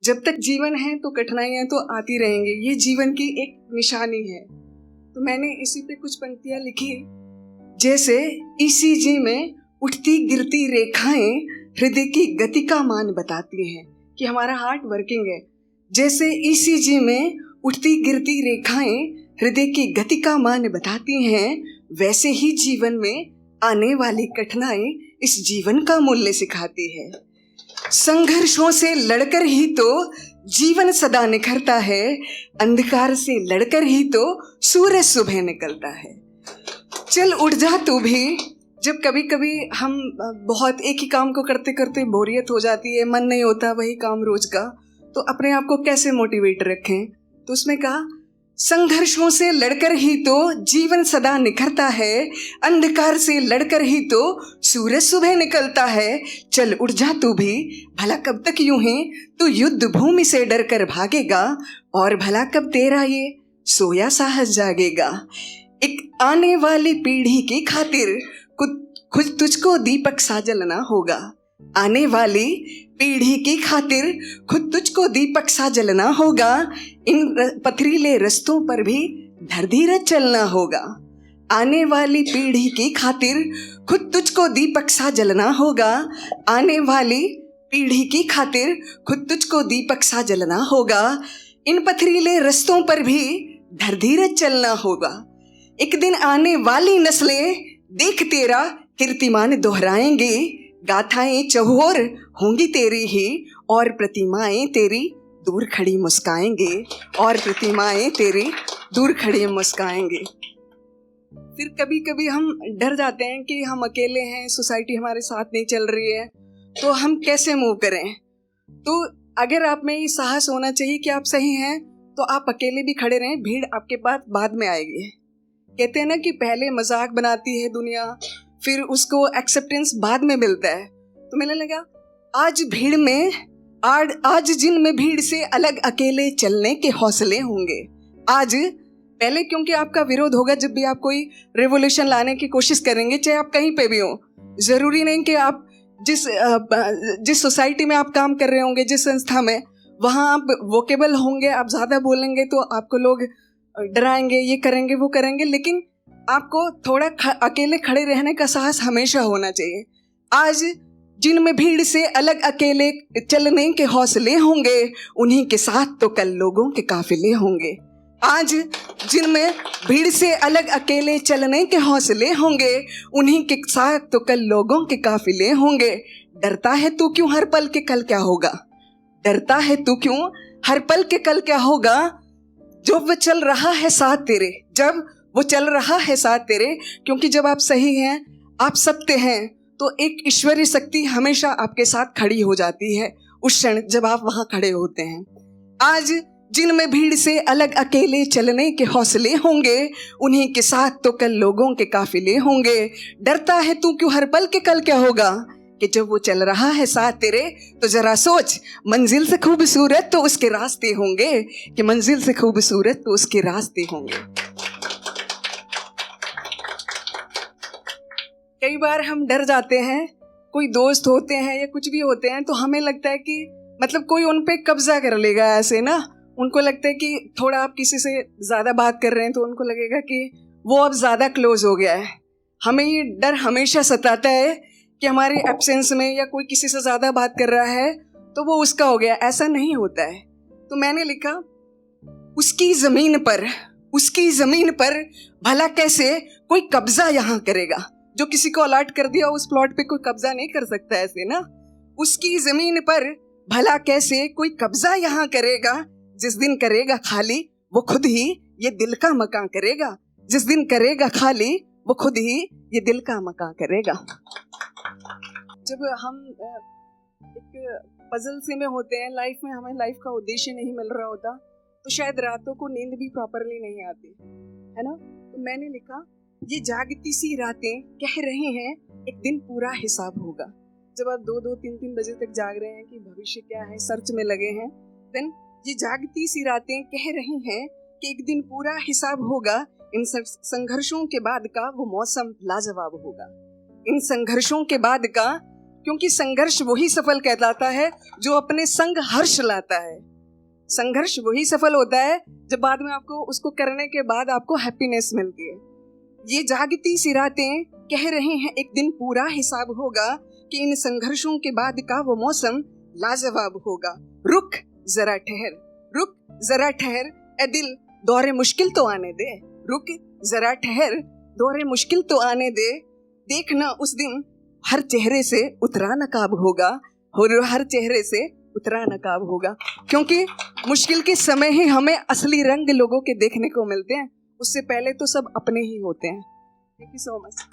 जब तक जीवन है तो कठिनाइयाँ तो आती रहेंगी, ये जीवन की एक निशानी है। तो मैंने इसी पे कुछ पंक्तियाँ लिखी, जैसे ईसीजी में उठती गिरती रेखाएं हृदय की गति का मान बताती हैं कि हमारा हार्ट वर्किंग है। जैसे ईसीजी में उठती गिरती रेखाएं हृदय की गति का मान बताती हैं, वैसे ही जीवन में आने वाली कठिनाई इस जीवन का मूल्य सिखाती है। संघर्षों से लड़कर ही तो जीवन सदा निखरता है, अंधकार से लड़कर ही तो सूरज सुबह निकलता है। चल उठ जा तू भी। जब कभी कभी हम बहुत एक ही काम को करते करते बोरियत हो जाती है, मन नहीं होता वही काम रोज का, तो अपने आप को कैसे मोटिवेट रखें? तो उसमें कहा, संघर्षों से लड़कर ही तो जीवन सदा निखरता है, अंधकार से लड़कर ही तो सूरज सुबह निकलता है। चल उठ जा तू भी, भला कब तक यूं ही तू युद्ध भूमि से डर कर भागेगा, और भला कब तेरा ये सोया साहस जागेगा। एक आने वाली पीढ़ी की खातिर खुद तुझको दीपक सा जलना होगा। आने वाली पीढ़ी की खातिर खुद तुझको दीपक सा जलना होगा। इन पथरीले रस्तों पर भी धीरज चलना होगा। आने वाली पीढ़ी की खातिर खुद तुझको दीपक सा जलना होगा। आने वाली पीढ़ी की खातिर खुद तुझको दीपक सा जलना होगा। इन पथरीले रस्तों पर भी धीरज चलना होगा। एक दिन आने वाली नस्लें देख तेरा कीर्तिमान दोहराएंगे। गाथाएं चहुओर होंगी तेरी ही, और प्रतिमाएं तेरी दूर खड़ी मुस्काएंगे। और प्रतिमाएं तेरी दूर खड़ी मुस्काएंगे। फिर कभी कभी हम डर जाते हैं कि हम अकेले हैं, सोसाइटी हमारे साथ नहीं चल रही है, तो हम कैसे मूव करें? तो अगर आप में ये साहस होना चाहिए कि आप सही हैं, तो आप अकेले भी खड़े रहें, भीड़ आपके पास बाद में आएगी। कहते हैं ना कि पहले मजाक बनाती है दुनिया, फिर उसको एक्सेप्टेंस बाद में मिलता है। तो मैंने लगा आज भीड़ में आज जिन में भीड़ से अलग अकेले चलने के हौसले होंगे। आज पहले क्योंकि आपका विरोध होगा जब भी आप कोई रेवोल्यूशन लाने की कोशिश करेंगे, चाहे आप कहीं पे भी हो। जरूरी नहीं कि आप जिस सोसाइटी में आप काम कर रहे होंगे, जिस संस्था में, वहाँ आप वोकेबल होंगे, आप ज़्यादा बोलेंगे तो आपको लोग डराएंगे, ये करेंगे वो करेंगे, लेकिन आपको थोड़ा अकेले खड़े रहने का साहस हमेशा होना चाहिए। आज जिनमें भीड़ से अलग अकेले चलने के हौसले होंगे, उन्हीं के साथ तो कल लोगों के काफिले होंगे। आज जिनमें भीड़ से अलग अकेले चलने के हौसले होंगे, उन्हीं के साथ तो कल लोगों के काफिले होंगे। डरता है तू क्यों हर पल के कल क्या होगा? डरता है तू क्यों हर पल के कल क्या होगा? जब वो चल रहा है साथ तेरे, जब वो चल रहा है साथ तेरे, क्योंकि जब आप सही हैं, आप सत्य हैं, तो एक ईश्वरीय शक्ति हमेशा आपके साथ खड़ी हो जाती है उस क्षण जब आप वहां खड़े होते हैं। आज जिनमें भीड़ से अलग अकेले चलने के हौसले होंगे, उन्हीं के साथ तो कल लोगों के काफिले होंगे। डरता है तू क्यों हर पल के कल क्या होगा? कि जब वो चल रहा है साथ तेरे, तो जरा सोच, मंजिल से खूबसूरत तो उसके रास्ते होंगे, कि मंजिल से खूबसूरत तो उसके रास्ते होंगे। कई बार हम डर जाते हैं, कोई दोस्त होते हैं या कुछ भी होते हैं, तो हमें लगता है कि मतलब कोई उन पे कब्जा कर लेगा, ऐसे ना। उनको लगता है कि थोड़ा आप किसी से ज़्यादा बात कर रहे हैं तो उनको लगेगा कि वो अब ज़्यादा क्लोज हो गया है। हमें ये डर हमेशा सताता है कि हमारे एब्सेंस में या कोई किसी से ज़्यादा बात कर रहा है तो वो उसका हो गया। ऐसा नहीं होता है। तो मैंने लिखा, उसकी ज़मीन पर भला कैसे कोई कब्जा यहाँ करेगा? जो किसी को अलर्ट कर दिया उस प्लॉट पे कोई कब्जा नहीं कर सकता, ऐसे ना। उसकी जमीन पर भला कैसे कोई कब्जा यहाँ करेगा? जिस दिन करेगा खाली वो खुद ही ये दिल का मकान करेगा। जिस दिन करेगा खाली वो खुद ही ये दिल का मकान करेगा। जब हम एक पजल से में होते हैं लाइफ में, हमें लाइफ का उद्देश्य नहीं मिल रहा होता, तो शायद रातों को नींद भी प्रॉपरली नहीं आती है ना। तो मैंने लिखा, ये जागती सी रातें कह रही हैं एक दिन पूरा हिसाब होगा। जब आप 2-2, 3-3 बजे तक जाग रहे हैं कि भविष्य क्या है, सर्च में लगे हैं, देन ये जागती सी रातें कह रही हैं कि एक दिन पूरा हिसाब होगा। इन संघर्षों के बाद का वो मौसम लाजवाब होगा। इन संघर्षों के बाद का, क्योंकि संघर्ष वही सफल कहलाता है जो अपने संग हर्ष लाता है। संघर्ष वही सफल होता है जब बाद में आपको उसको करने के बाद आपको हैप्पीनेस मिलती है। ये जागती सी रातें कह रहे हैं एक दिन पूरा हिसाब होगा कि इन संघर्षों के बाद का वो मौसम लाजवाब होगा। रुक जरा ठहर, रुक जरा ठहर, ए दिल दौरे मुश्किल तो आने दे। रुक जरा ठहर, दौरे मुश्किल तो आने दे। देखना उस दिन हर चेहरे से उतरा नकाब होगा, और हर चेहरे से उतरा नकाब होगा। क्योंकि मुश्किल के समय ही हमें असली रंग लोगों के देखने को मिलते हैं, उससे पहले तो सब अपने ही होते हैं। Thank you so much.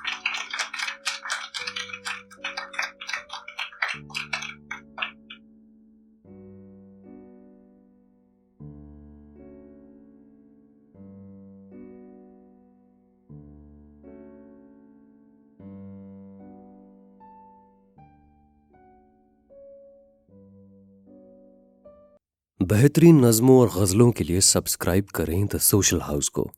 बेहतरीन नज़्मों और गज़लों के लिए सब्सक्राइब करें द सोशल हाउस को।